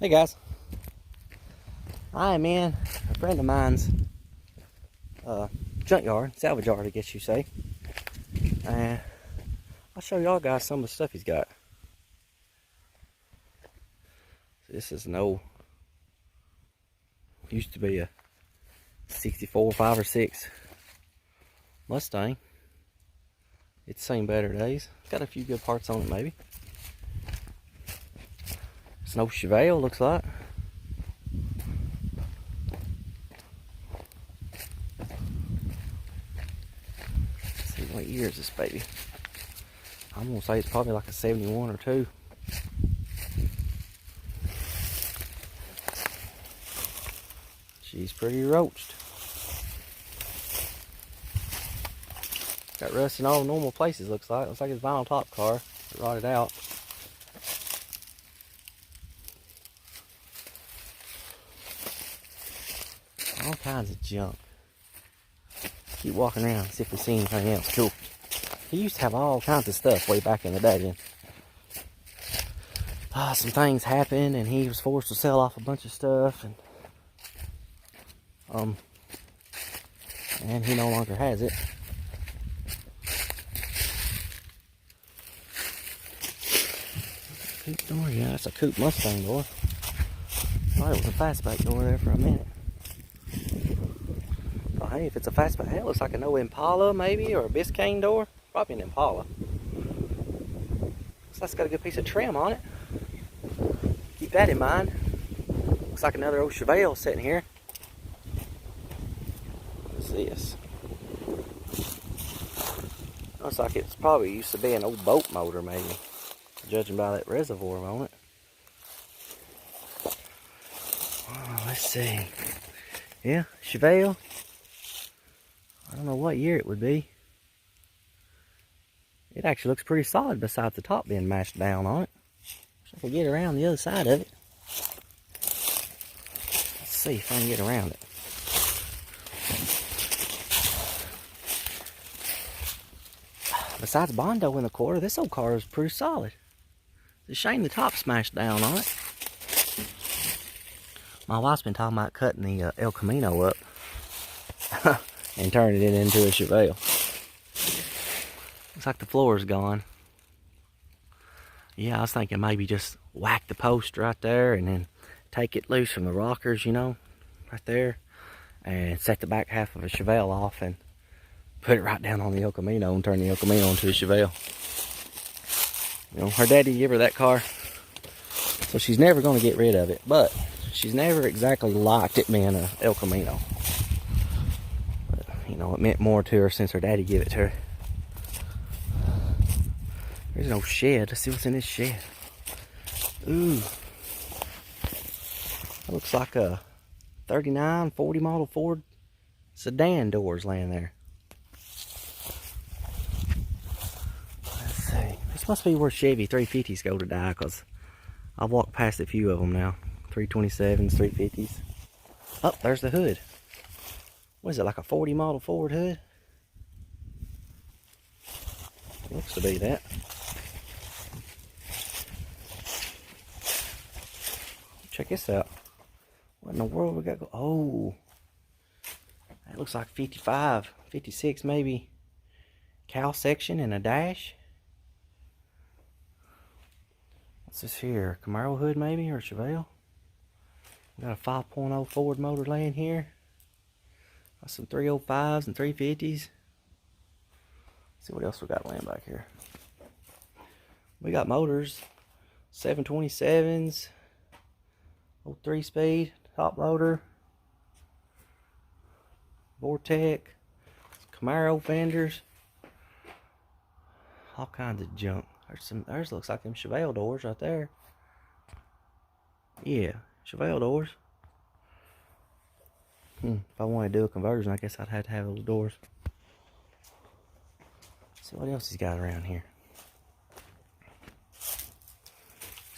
Hey guys, I am in a friend of mine's junkyard, salvage yard I guess you say, and I'll show y'all guys some of the stuff he's got. This is an old, used to be a 64, 5 or 6 Mustang. It's seen better days. Got a few good parts on it maybe. It's an old Chevelle, looks like. Let's see, what year is this baby? I'm gonna say it's probably like a 71 or 2. She's pretty roached. Got rust in all normal places, looks like. Looks like it's a vinyl top car. It rotted out. All kinds of junk. Keep walking around, see if we see anything else cool. He used to have all kinds of stuff way back in the day. And some things happened, and he was forced to sell off a bunch of stuff, and he no longer has it. Coupe door, yeah, that's a Coupe Mustang door. Thought it was a fastback door there for a minute. Oh, hey, if it's a fastback, hey, it looks like an old Impala maybe, or a Biscayne door. Probably an Impala. Looks like it's got a good piece of trim on it. Keep that in mind. Looks like another old Chevelle sitting here. What's this? Looks like it's probably used to be an old boat motor maybe, judging by that reservoir on it. Oh, let's see. Yeah, Chevelle. I don't know what year it would be. It actually looks pretty solid besides the top being mashed down on it. Wish I could get around the other side of it. Let's see if I can get around it. Besides Bondo in the quarter, this old car is pretty solid. It's a shame the top smashed down on it. My wife's been talking about cutting the El Camino up and turning it into a Chevelle. Looks like the floor is gone. Yeah, I was thinking maybe just whack the post right there and then take it loose from the rockers, you know, right there, and set the back half of a Chevelle off and put it right down on the El Camino and turn the El Camino into a Chevelle. You know, her daddy gave her that car, so she's never going to get rid of it, but she's never exactly liked it being a El Camino. But, you know, it meant more to her since her daddy gave it to her. There's no shed. Let's see what's in this shed. Ooh. That looks like a 39, 40 model Ford sedan doors laying there. Let's see. This must be where Chevy 350s go to die, because I've walked past a few of them now. 327s, 350s. Oh, there's the hood. What is it, like a 40 model Ford hood? Looks to be that. Check this out. What in the world we got go? Oh, that looks like 55, 56 maybe. Cowl section and a dash. What's this here? Camaro hood maybe, or Chevelle? We got a 5.0 Ford motor laying here. Got some 305s and 350s. Let's see what else we got laying back here. We got motors, 727s, old 3-speed, top loader, Vortec, Camaro fenders, all kinds of junk. There's looks like them Chevelle doors right there. Yeah, Chevelle doors. If I wanted to do a conversion, I guess I'd have to have those doors. Let's see what else he's got around here.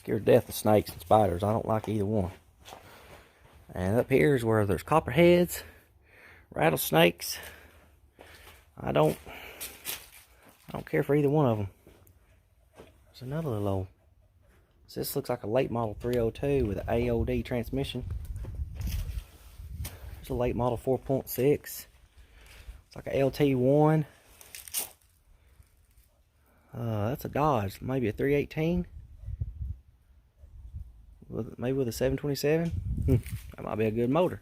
Scared to death of snakes and spiders. I don't like either one. And up here is where there's copperheads, rattlesnakes. I don't care for either one of them. There's another little old So this looks like a late model 302 with an AOD transmission. There's a late model 4.6. It's like a LT1. That's a Dodge, maybe a 318. Maybe with a 727. That might be a good motor.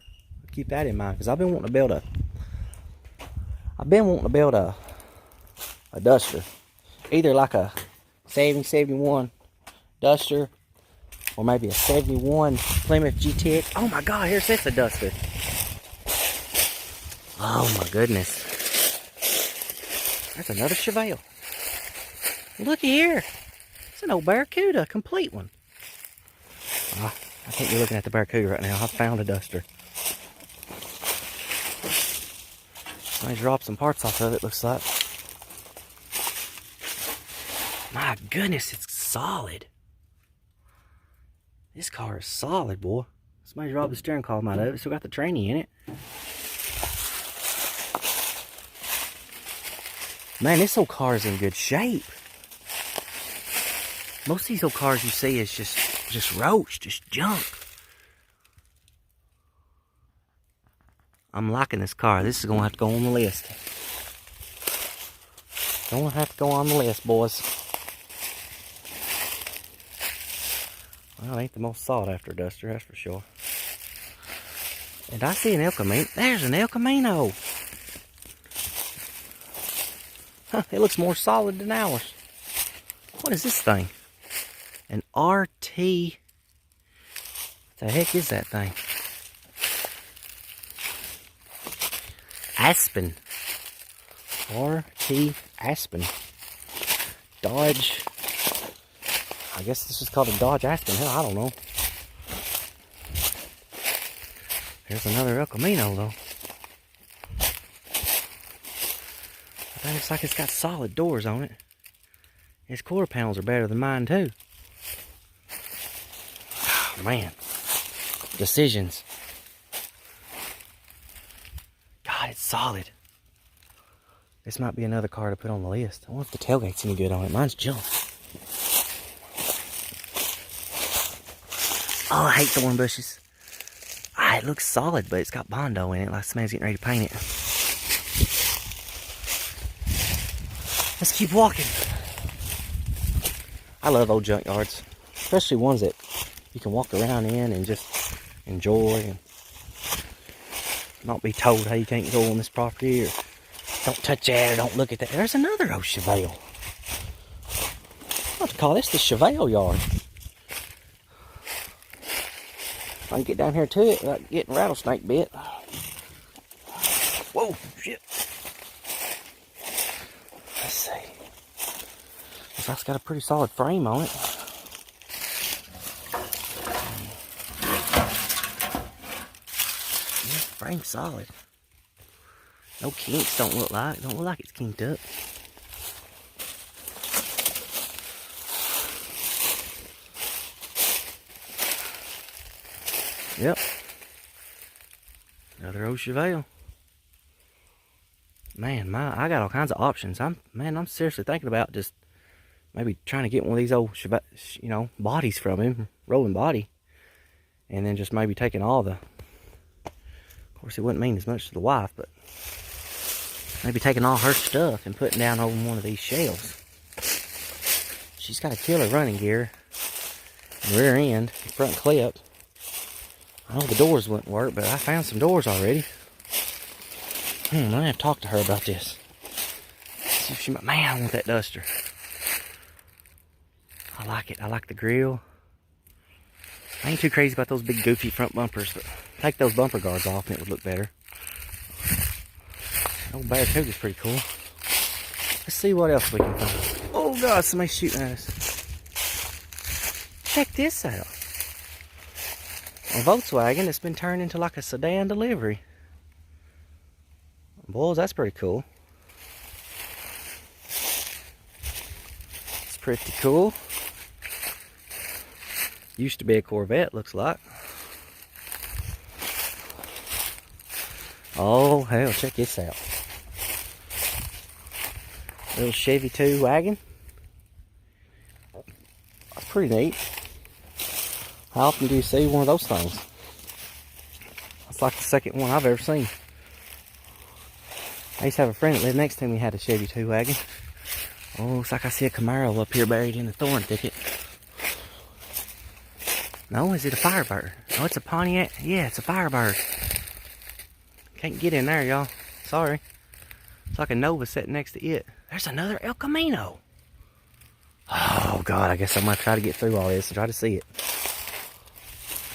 Keep that in mind, because I've been wanting to build a Duster, either like a 70, 71 Duster, or maybe a 71 Plymouth GTX. Oh my God, here's this a Duster. Oh my goodness. That's another Chevelle. Looky here. It's an old Barracuda, a complete one. I can't be looking at the Barracuda right now. I found a Duster. I dropped some parts off of it, looks like. My goodness, it's solid. This car is solid, boy. Somebody dropped the steering column out of it. Still got the tranny in it. Man, this old car is in good shape. Most of these old cars you see is just roach, just junk. I'm liking this car. This is going to have to go on the list. Going to have to go on the list, boys. Well, it ain't the most sought after Duster, that's for sure. And I see an El Camino. There's an El Camino. Huh, it looks more solid than ours. What is this thing? An RT. What the heck is that thing? Aspen. RT Aspen. Dodge. I guess this is called a Dodge Aspen. Hell, I don't know. There's another El Camino, though. That looks like it's got solid doors on it. Its quarter panels are better than mine, too. Oh, man. Decisions. God, it's solid. This might be another car to put on the list. I wonder if the tailgate's any good on it. Mine's junk. Oh, I hate thorn bushes. Ah, it looks solid, but it's got Bondo in it, like somebody's getting ready to paint it. Let's keep walking. I love old junkyards, especially ones that you can walk around in and just enjoy and not be told how you can't go on this property, or don't touch that, or don't look at that. There's another old Chevelle. I have to call this the Chevelle yard. If I can get down here to it without getting rattlesnake bit. Whoa, shit. Let's see. Looks like it's got a pretty solid frame on it. Yeah, frame's solid. No kinks, don't look like it's kinked up. Yep. Another old Chevelle. Man, I got all kinds of options. I'm seriously thinking about just maybe trying to get one of these old Chevelle, bodies from him, rolling body, and then just maybe taking all the. Of course, it wouldn't mean as much to the wife, but maybe taking all her stuff and putting down on one of these shelves. She's got a killer running gear, rear end, front clip. I know the doors wouldn't work, but I found some doors already. I have to talk to her about this. See if she might. Man, I want that Duster. I like it. I like the grill. I ain't too crazy about those big goofy front bumpers, but take those bumper guards off and it would look better. Old Barracuda's pretty cool. Let's see what else we can find. Oh God, somebody's shooting at us. Check this out. A Volkswagen that's been turned into like a sedan delivery. Boys, that's pretty cool. It's pretty cool. Used to be a Corvette, looks like. Oh, hell, check this out. Little Chevy 2 wagon. That's pretty neat. How often do you see one of those things? It's like the second one I've ever seen. I used to have a friend that lived next to me had a Chevy 2-wagon. Oh, looks like I see a Camaro up here buried in the thorn thicket. No, is it a Firebird? Oh, it's a Pontiac. Yeah, it's a Firebird. Can't get in there, y'all. Sorry. It's like a Nova sitting next to it. There's another El Camino. Oh, God, I guess I'm going to try to get through all this and try to see it.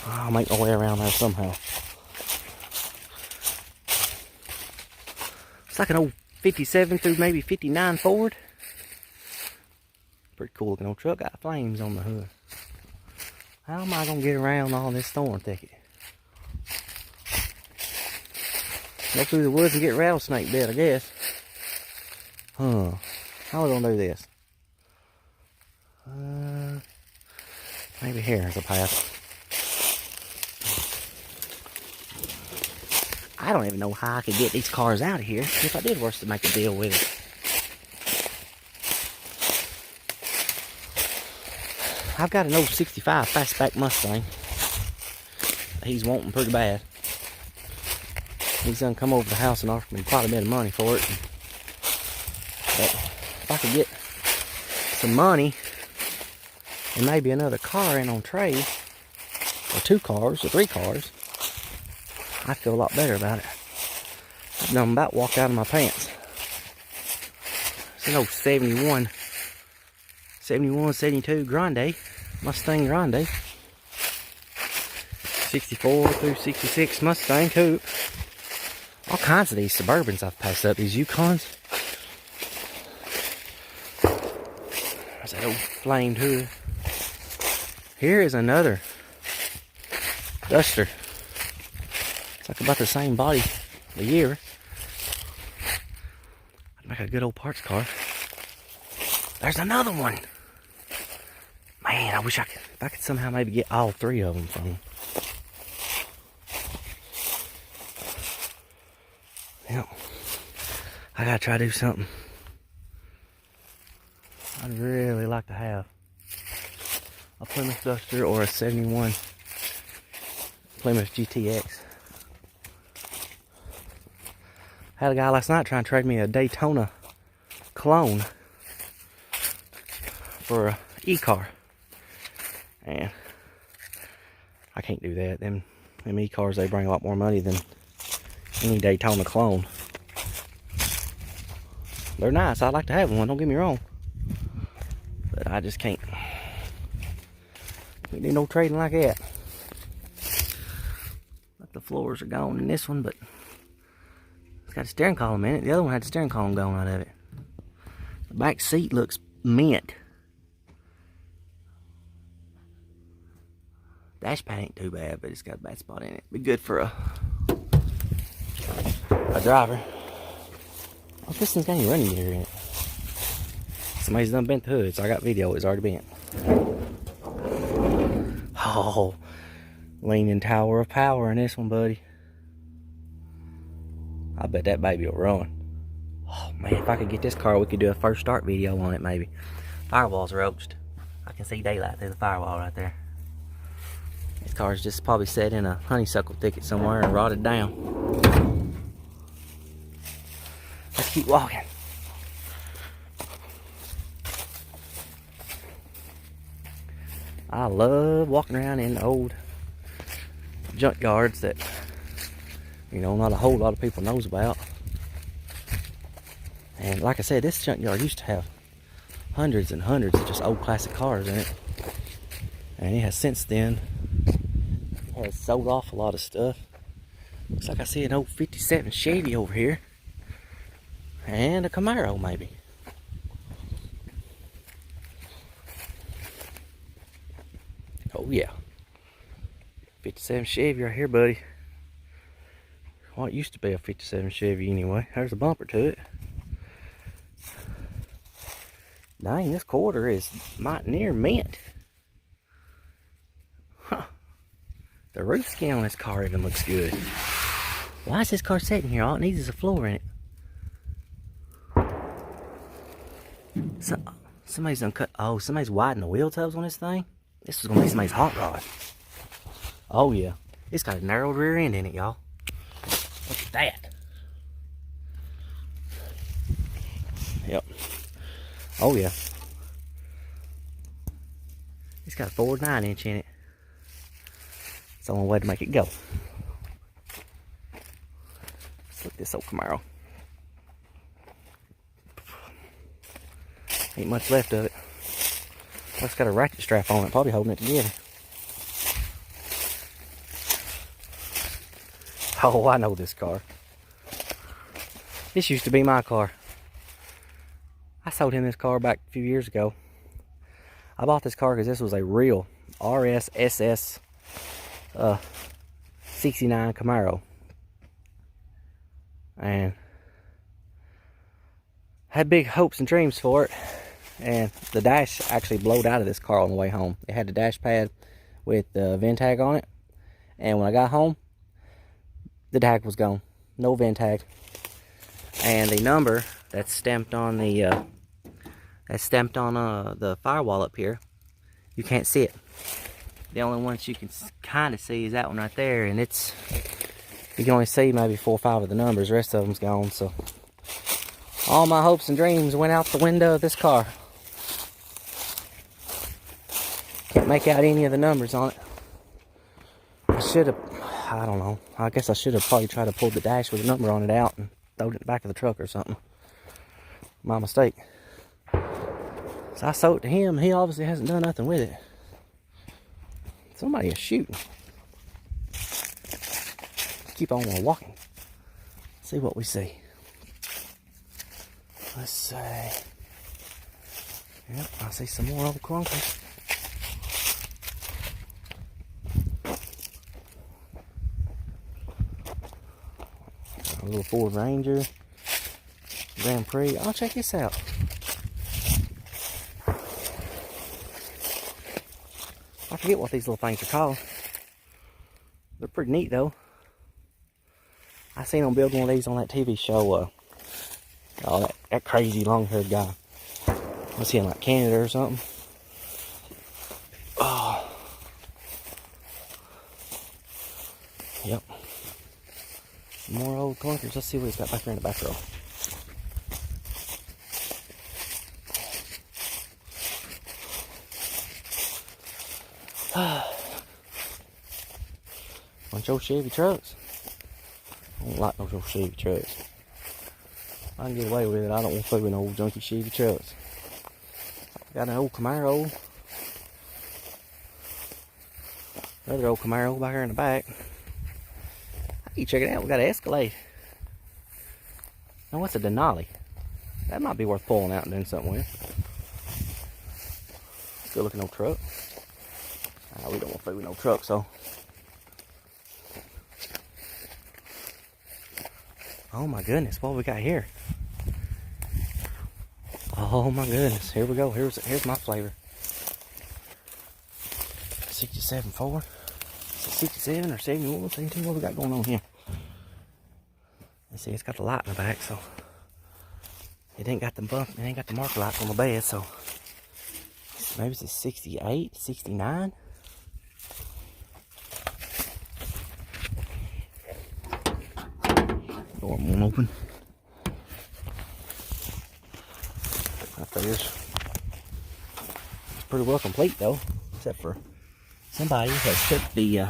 I'll make my way around there somehow. It's like an old 57 through maybe 59 Ford. Pretty cool looking old truck. Got flames on the hood. How am I going to get around all this thorn thicket? Go through the woods and get rattlesnake bit, I guess. Huh. How are we going to do this? Maybe here's a path. I don't even know how I could get these cars out of here if I did was to make a deal with it. I've got an old 65 fastback Mustang. He's wanting pretty bad. He's gonna come over to the house and offer me quite a bit of money for it. But if I could get some money and maybe another car in on trade, or 2 cars, or 3 cars, I feel a lot better about it. I'm about walked out of my pants. It's an old 71, 72 Grande, Mustang Grande. 64 through 66 Mustang Coupe. All kinds of these Suburbans I've passed up, these Yukons. There's that old flamed hood. Here is another Duster. It's like about the same body a year. I'd make a good old parts car. There's another one. Man, I wish if I could somehow maybe get all 3 of them from him. Yep. I gotta try to do something. I'd really like to have a Plymouth Duster or a 71 Plymouth GTX. Had a guy last night trying to trade me a Daytona clone for a e-car. And I can't do that. Them e-cars, they bring a lot more money than any Daytona clone. They're nice. I'd like to have one, don't get me wrong. But I just can't. Can't do no trading like that. The floors are gone in this one, but it's got a steering column in it. The other one had the steering column gone out of it. The back seat looks mint. Dash pad ain't too bad, but it's got a bad spot in it. Be good for a driver. Oh, this thing's got any running gear in it. Somebody's done bent the hood, so I got video. It's already bent. Oh, leaning tower of power in this one, buddy. I bet that baby will run. Oh man, if I could get this car, we could do a first start video on it maybe. Firewall's roached. I can see daylight through the firewall right there. This car's just probably set in a honeysuckle thicket somewhere and rotted down. Let's keep walking. I love walking around in old junkyards that, you know, not a whole lot of people knows about. And like I said, this junkyard used to have hundreds and hundreds of just old classic cars in it. And it has since then sold off a lot of stuff. Looks like I see an old 57 Chevy over here. And a Camaro maybe. Oh yeah. 57 Chevy right here, buddy. Well, it used to be a 57 Chevy anyway. There's a bumper to it. Dang, this quarter is mighty near mint. Huh. The roof skin on this car even looks good. Why is this car sitting here? All it needs is a floor in it. Somebody's done cut. Oh, somebody's widened the wheel tubs on this thing. This is gonna be somebody's hot rod. Oh yeah. It's got a narrowed rear end in it, y'all. Look at that. Yep. Oh yeah. It's got a Ford 9-inch in it. It's the only way to make it go. Let's look at this old Camaro. Ain't much left of it. It's got a ratchet strap on it, probably holding it together. Oh, I know this car. This used to be my car. I sold him this car back a few years ago. I bought this car because this was a real RS SS 69 Camaro. And had big hopes and dreams for it. And the dash actually blowed out of this car on the way home. It had the dash pad with the VIN tag on it. And when I got home, the tag was gone. No VIN tag. And the number that's stamped on the firewall up here, you can't see it. The only ones you can kind of see is that one right there, and it's, you can only see maybe 4 or 5 of the numbers. The rest of them's gone. So all my hopes and dreams went out the window of this car. Can't make out any of the numbers on it. I should have, I don't know, I guess I should have probably tried to pull the dash with a number on it out and throw it in the back of the truck or something. My mistake. So I sold it to him. He obviously hasn't done nothing with it. Somebody is shooting. Keep on walking. See what we see. Let's see. Yep, I see some more old clunkers. A little Ford Ranger. Grand Prix. Oh, check this out. I forget what these little things are called. They're pretty neat though. I seen them build one of these on that TV show. Oh, that crazy long-haired guy. Was he in like Canada or something? Oh. Yep. Some more old clunkers. Let's see what he's got back there in the back row. Bunch of old Chevy trucks. I don't like those old Chevy trucks. I can get away with it. I don't want to fool with old junky Chevy trucks. Got an old Camaro. Another old Camaro back here in the back. You check it out. We got an Escalade. Now what's a Denali? That might be worth pulling out and doing something with. It's a good looking old truck. We don't want to fool with no truck, so. Oh my goodness, what we got here? Oh my goodness, here we go. Here's my flavor. 67 Ford. Is it 67 or 71? 72? What we got going on here? Let's see, it's got the light in the back, so it ain't got the bump. It ain't got the marker lights on the bed, so maybe it's a 68, 69. Door won't open. I figures it's pretty well complete though, except for somebody has took the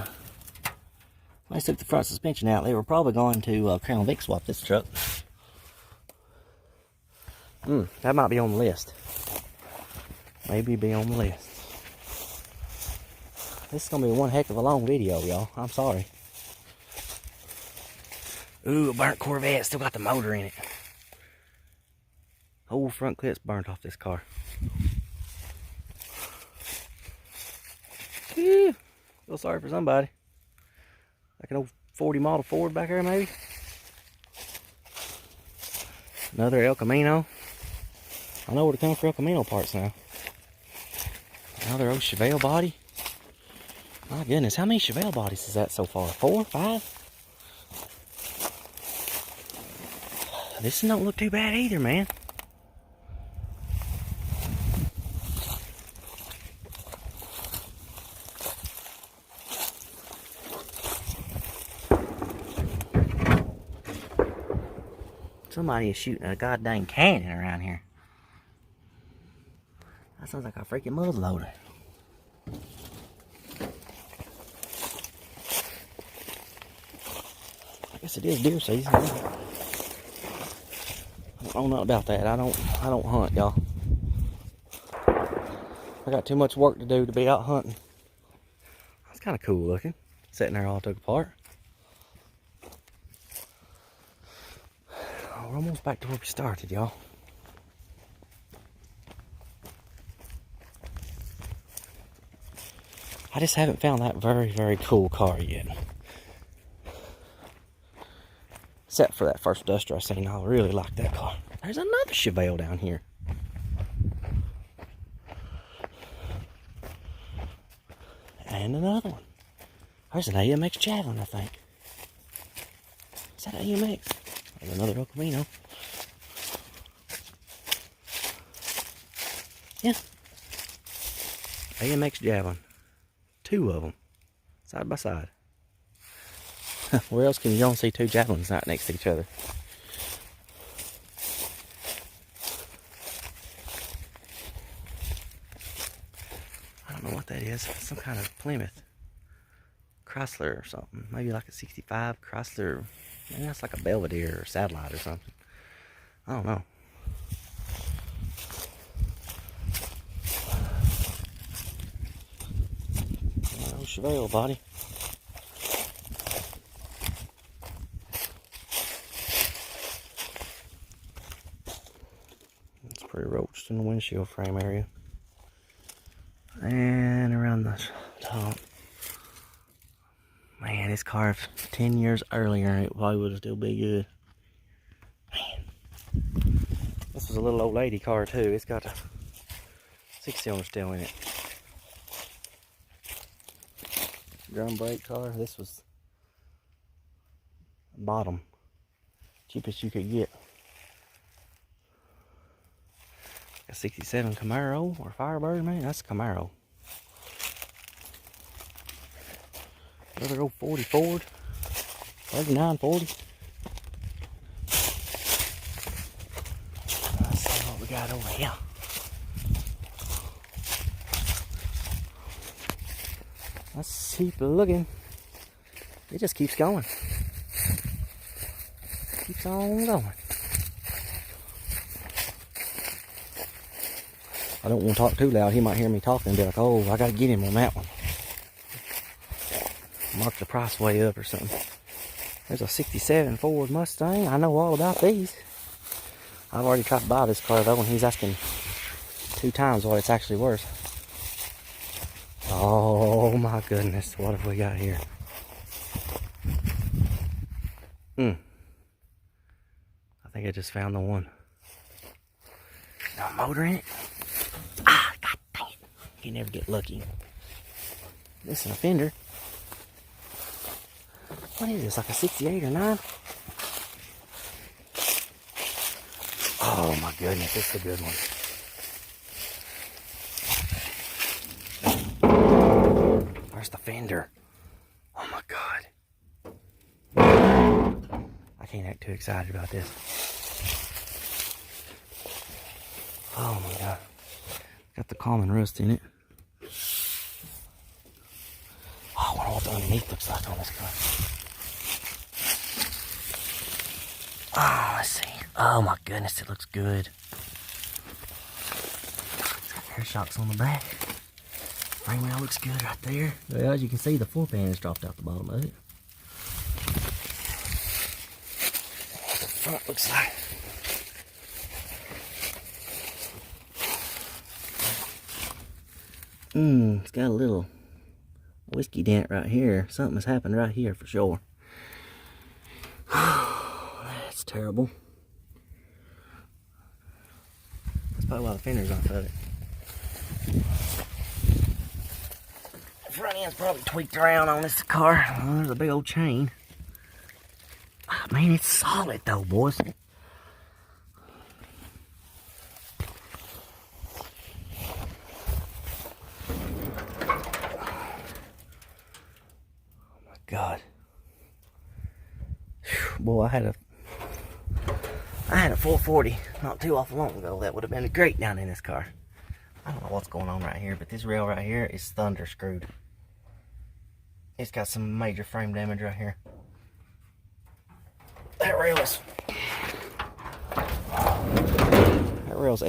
front suspension out. They were probably going to Crown Vic swap this truck. That might be on the list. Maybe be on the list. This is gonna be one heck of a long video, y'all. I'm sorry. Ooh, a burnt Corvette. Still got the motor in it. Whole front clip's burnt off this car. Feel sorry for somebody. Like an old 40 model Ford back there, maybe. Another El Camino. I know where to come for El Camino parts now. Another old Chevelle body. My goodness, how many Chevelle bodies is that so far? 4, 5? This don't look too bad either, man. Somebody is shooting a goddamn cannon around here. That sounds like a freaking muzzleloader. I guess it is deer season. I don't know about that. I don't hunt, y'all. I got too much work to do to be out hunting. That's kind of cool looking. Sitting there all took apart. Oh, we're almost back to where we started, y'all. I just haven't found that very, very cool car yet. Except for that first Duster I seen, I really like that car. There's another Chevelle down here. And another one. There's an AMX Javelin, I think. Is that AMX? There's another El Camino. Yeah. AMX Javelin. 2 of them. Side by side. Where else can you don't see 2 Javelins right next to each other? I don't know what that is. Some kind of Plymouth. Chrysler or something. Maybe like a 65 Chrysler. Maybe that's like a Belvedere or Satellite or something. I don't know. Oh, Chevelle body. It's pretty roached in the windshield frame area. And around the top. Man, this car, 10 years earlier, it probably would still be good. Man. This was a little old lady car, too. It's got a 6-cylinder still in it. Drum brake car. This was bottom. Cheapest you could get. A 67 Camaro or Firebird, man. That's a Camaro. Another old 40 Ford. 3940. Let's see what we got over here. Let's keep looking. It just keeps going. Keeps on going. I don't want to talk too loud. He might hear me talking and be like, oh, I got to get him on that one. Mark the price way up or something. There's a 67 Ford Mustang. I know all about these. I've already tried to buy this car though, and he's asking 2 times what it's actually worth. Oh my goodness, what have we got here? I think I just found the one. No motor in it. Ah, god dang it. You never get lucky. This is a fender. What is this, like a 68 or 9? Oh my goodness, this is a good one. Where's the fender? Oh my god. I can't act too excited about this. Oh my god. Got the common rust in it. Oh, I wonder what the underneath looks like on this car. Oh, let's see. Oh my goodness, it looks good. It's got air shocks on the back. Frame rail looks good right there. Well, as you can see, the floor pan has dropped out the bottom of it. What the front looks like. It's got a little whiskey dent right here. Something has happened right here for sure. That's terrible. That's probably why the fender's off of it. The front end's probably tweaked around on this car. Oh, there's a big old chain. Oh, man, it's solid though, boys. I 440 not too awful long ago. That would have been great down in this car. I don't know what's going on right here, but this rail right here is thunder screwed. It's got some major frame damage right here. That rail's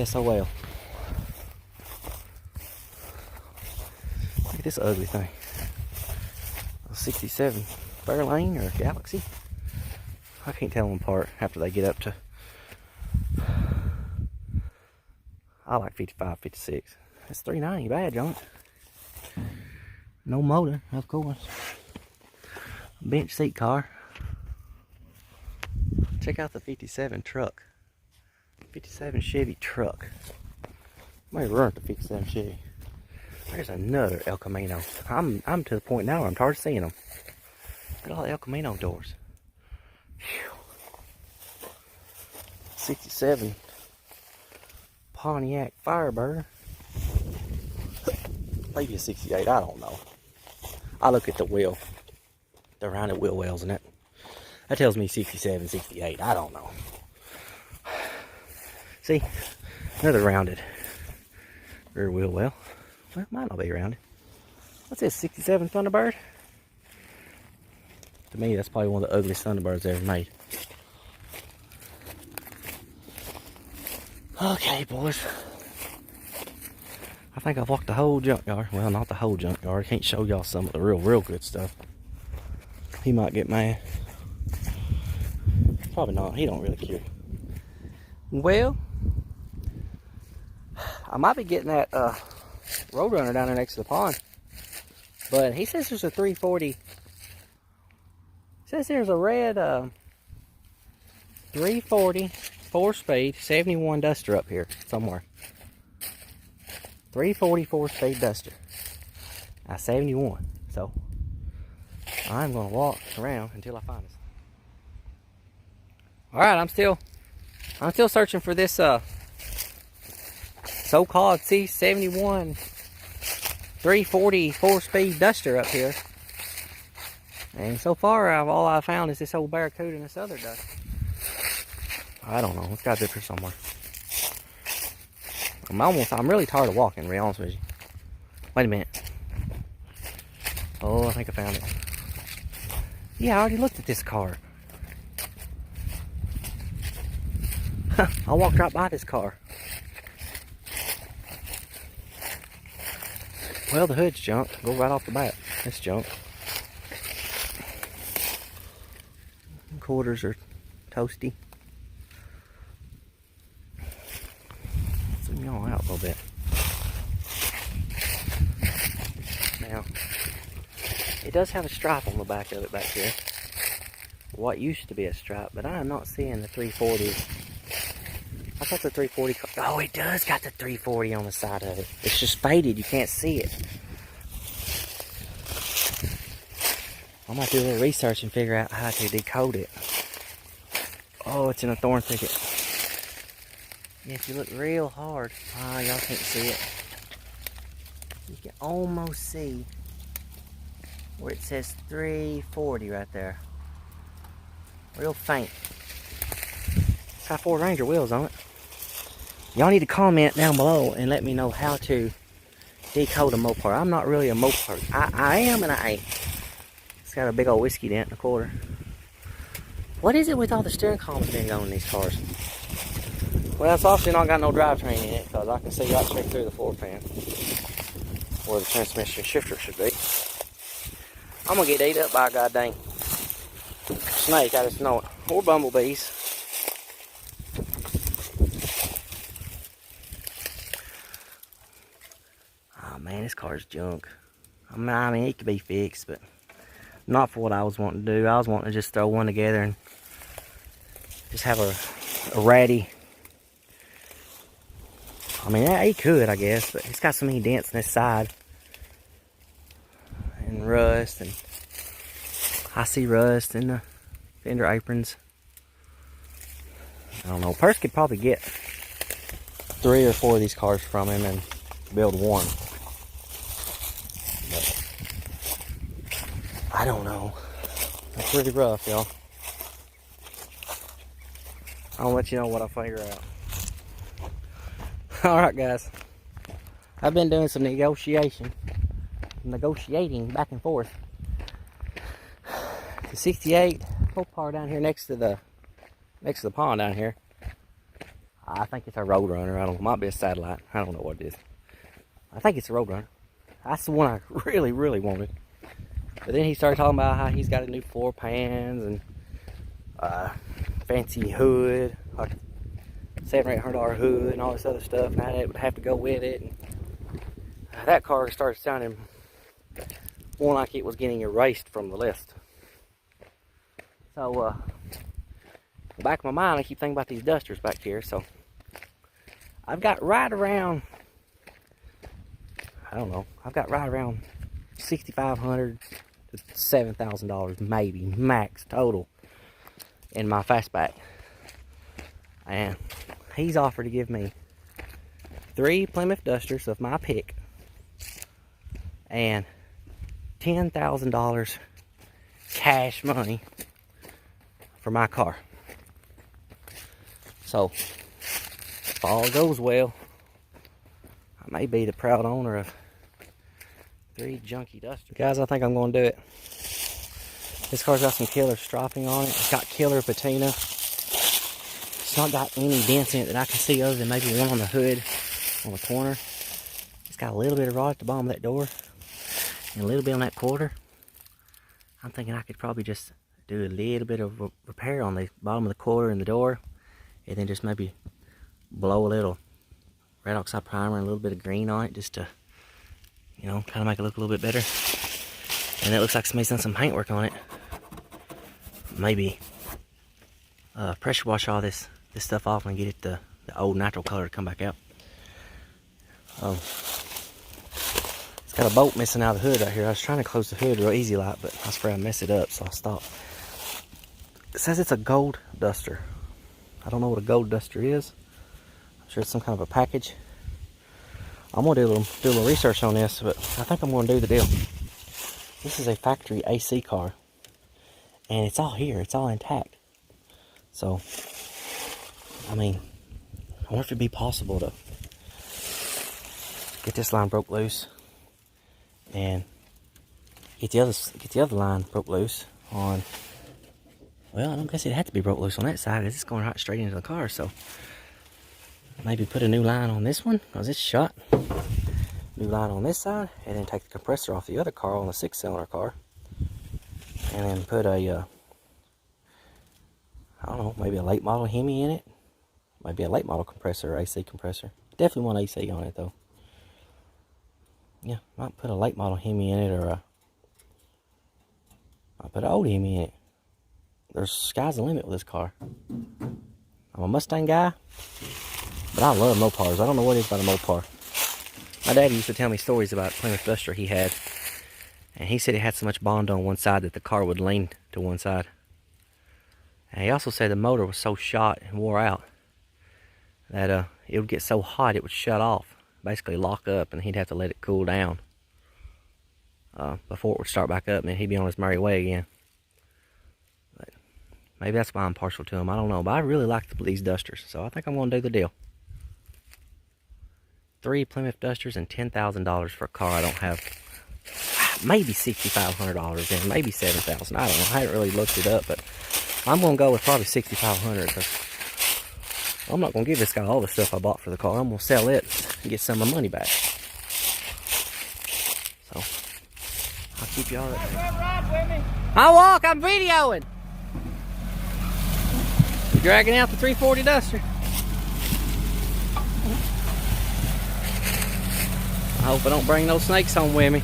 SOL. Look at this ugly thing. A 67 Fairlane or Galaxy. I can't tell them apart after they get up to. I like 55, 56. It's 390 badge on it. No motor, of course. Bench seat car. Check out the 57 truck. 57 Chevy truck. Might run the 57 Chevy. There's another El Camino. I'm to the point now where I'm tired of seeing them. Look at all the El Camino doors. Whew. 67 Pontiac Firebird. Maybe a 68, I don't know. I look at the wheel. The rounded wheel wells and that tells me 67, 68, I don't know. See, another rounded rear wheel well. Well, it might not be rounded. What's this, 67 Thunderbird? To me, that's probably one of the ugliest Thunderbirds ever made. Okay, boys. I think I've walked the whole junkyard. Well, not the whole junkyard. I can't show y'all some of the real good stuff. He might get mad. Probably not. He don't really care. Well, I might be getting that Roadrunner down there next to the pond. But he says there's a 340. Says there's a red 340 4-speed 71 Duster up here somewhere. 340 4-speed Duster. 71. So I'm gonna walk around until I find it. All right, I'm still searching for this so-called C71 340 4-speed Duster up here. And so far, all I found is this old Barracuda and this other Duster. I don't know. It's got to be up here somewhere. I'm really tired of walking, to be honest with you. Wait a minute. Oh, I think I found it. Yeah, I already looked at this car. I walked right by this car. Well, the hood's junk. Go right off the bat. It's junk. Quarters are toasty. Zoom y'all out a little bit. Now, it does have a stripe on the back of it back here. What used to be a stripe, but I am not seeing the 340. I thought the 340. Oh, it does got the 340 on the side of it. It's just faded. You can't see it. I might do a little research and figure out how to decode it. Oh, it's in a thorn thicket. Yeah, if you look real hard, y'all can't see it. You can almost see where it says 340 right there. Real faint. It's got Ford Ranger wheels on it. Y'all need to comment down below and let me know how to decode a Mopar. I'm not really a Mopar. I am and I ain't. It's got a big old whiskey dent in the quarter. What is it with all the steering columns being on in these cars? Well, it's obviously not got no drivetrain in it because I can see right straight through the floor pan where the transmission shifter should be. I'm gonna get ate up by a goddamn snake, I just know it. Or bumblebees. Oh man, this car's junk. I mean, it could be fixed, but not for what I was wanting to do. I was wanting to just throw one together and just have a ratty. I mean, yeah, he could, I guess, but it's got so many dents in this side. And rust, and I see rust in the fender aprons. I don't know. Purse could probably get 3 or 4 of these cars from him and build one. But I don't know. That's pretty rough, y'all. I'll let you know what I figure out. Alright guys, I've been doing some negotiating back and forth. The 68 Mopar down here next to the pond down here. I think it's a Roadrunner. I don't know. It might be a satellite. I don't know what it is. I think it's a Roadrunner. That's the one I really, really wanted. But then he started talking about how he's got a new floor pans and fancy hood, like $700 or $800 hood and all this other stuff, and it would have to go with it. And that car started sounding more like it was getting erased from the list. So, back of my mind, I keep thinking about these dusters back here. So, I've got right around, I don't know, I've got right around $6,500 to $7,000 maybe, max total in my fastback. And he's offered to give me 3 Plymouth Dusters of my pick and $10,000 cash money for my car. So, if all goes well, I may be the proud owner of 3 junky dusters. Guys, I think I'm going to do it. This car's got some killer striping on it. It's got killer patina. It's not got any dents in it that I can see other than maybe one on the hood on the corner. It's got a little bit of rot at the bottom of that door and a little bit on that quarter. I'm thinking I could probably just do a little bit of repair on the bottom of the quarter and the door, and then just maybe blow a little red oxide primer and a little bit of green on it just to, you know, kind of make it look a little bit better. And it looks like somebody's done some paint work on it. Maybe pressure wash all this stuff off and get it the old natural color to come back out. It's got a bolt missing out of the hood right here. I was trying to close the hood real easy like, but I swear I messed it up, so I stopped. It says it's a gold duster. I don't know what a gold duster is. I'm sure it's some kind of a package. I'm gonna do a little research on this, but I think I'm gonna do the deal. This is a factory AC car, and it's all here. It's all intact. So, I mean, I wonder if it'd be possible to get this line broke loose and get the other line broke loose on. Well, I don't guess it had to be broke loose on that side because it's going right straight into the car. So maybe put a new line on this one because it's shot. New line on this side, and then take the compressor off the other car on the 6-cylinder car, and then put a I don't know, maybe a late model Hemi in it. Maybe a late model compressor or AC compressor. Definitely want AC on it though. Yeah, might put a late model Hemi in it, or might put an old Hemi in it. There's sky's the limit with this car. I'm a Mustang guy, but I love Mopars. I don't know what it is about a Mopar. My dad used to tell me stories about Plymouth Duster he had, and he said it had so much bond on one side that the car would lean to one side. And he also said the motor was so shot and wore out that it would get so hot it would shut off, basically lock up, and he'd have to let it cool down before it would start back up, and then he'd be on his merry way again. But maybe that's why I'm partial to them. I don't know, but I really like these dusters, so I think I'm going to do the deal. 3 Plymouth Dusters and $10,000 for a car I don't have. Maybe $6,500 and maybe $7,000. I don't know. I haven't really looked it up, but I'm going to go with probably $6,500 because I'm not going to give this guy all the stuff I bought for the car. I'm going to sell it and get some of my money back. So, I'll keep y'all up there. I walk, I'm videoing. You're dragging out the 340 Duster. I hope I don't bring no snakes home with me.